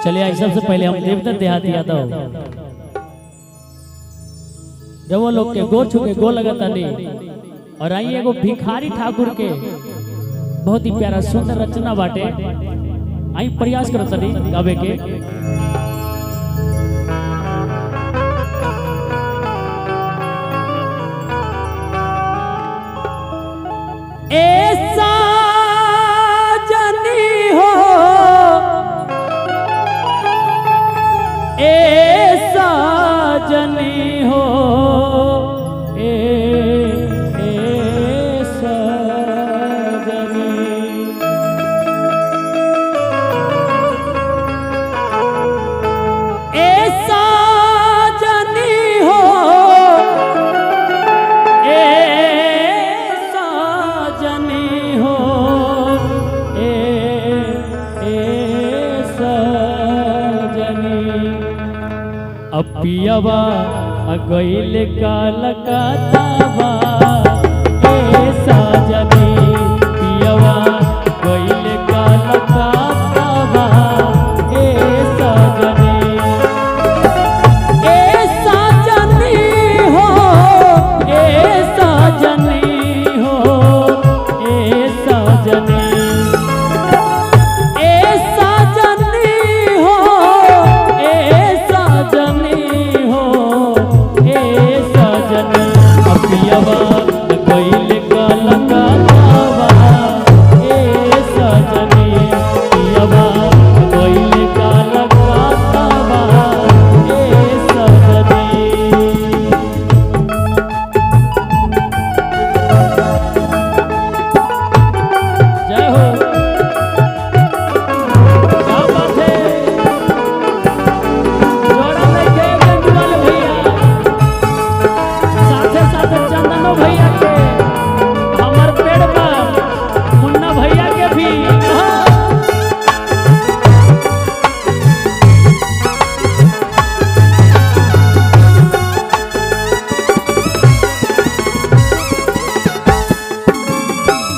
चलिए आई सबसे पहले हम देवदत्त देहाती यादव जब वो लोग के गोर छू के गो लगाता नहीं और आई एगो भिखारी ठाकुर के बहुत ही प्यारा सुंदर रचना बाटे आई प्रयास करो तनी गावे के। ऐसा जनी हो ऐसा जनी हो ऐसा जनी ऐसा जनी हो ऐसा जनी हो ऐसा जनी अपियावा गईल कालकातावा ऐसा जनी पियावा गईल कालकातावा ऐसा जनी ऐसा जनी हो ऐसा जनी हो ऐसा जनी ऐसा जनी हो ऐसा जनी हो ऐसा जनी अपियावा गईल कालकातावा ऐसा जनी पियावा गईल कालकातावा ऐसा जनी। जय हो क्या बात है जोड़ा लेके गंजवाल भैया साथे साथे चंदनो भैया के हमर पेड़ पर मुन्ना भैया के भी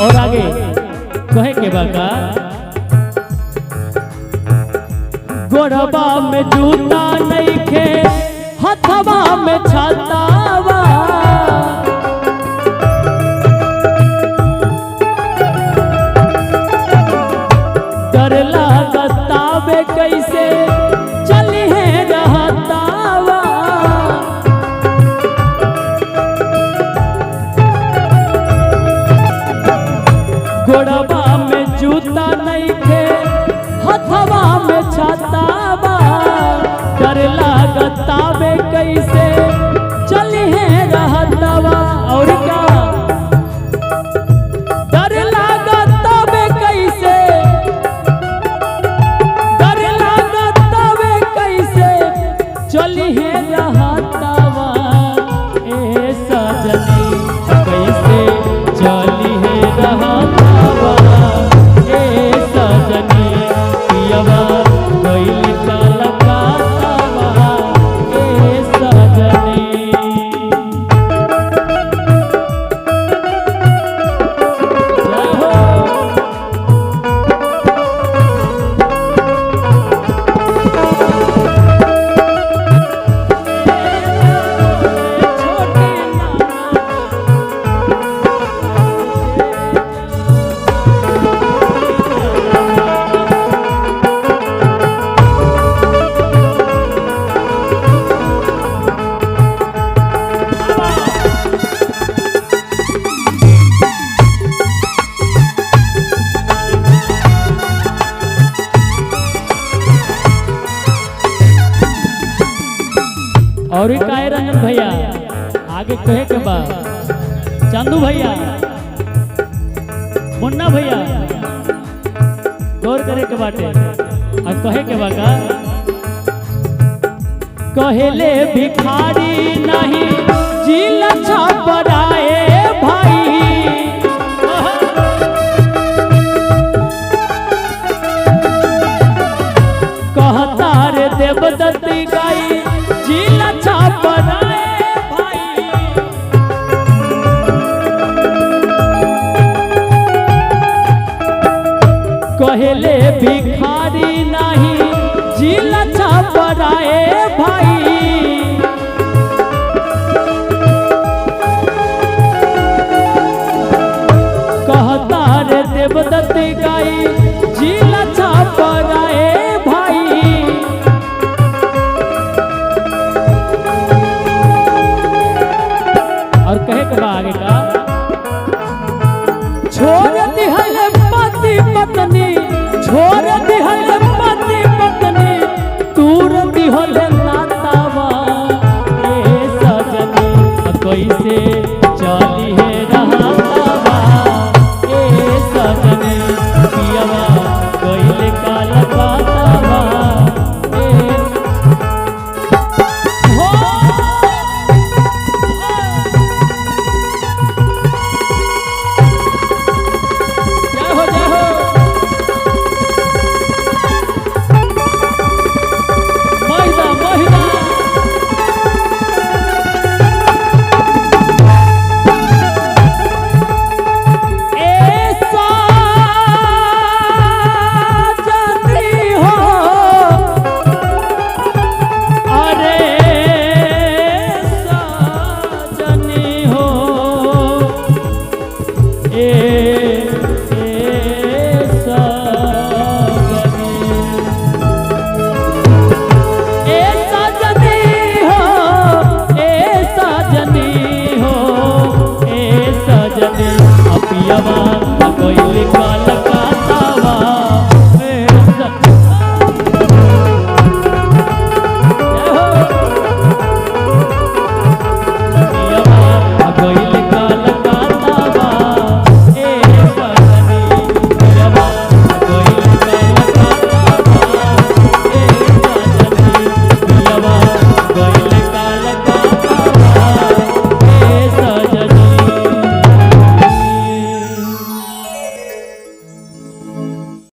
और आगे कहे के बाका गोरबा में जूता नहीं खे हथवा में छातावा डर लागतावे कैसे चली है रहतावा गोरबा में जूता नहीं थे हथवा में छातावा डर लागतावे कैसे चली है रहतावा और क्या डर लागतावे कैसे डर लागतावे कैसे चली है रहतावा ऐसा जनी कैसे चली है रहतावा ऐसा जनी पियावा गईल कालकातावा ऐसा जनी। जय हो छोटे और ही काहे रंजन भैया आगे कहे के बा चंदू भैया मुन्ना भैया गौर करे के बाटे और कहे के बा का कहेले भिखारी नहीं जिला छपराए भाई कहता रे देवदत्त गाई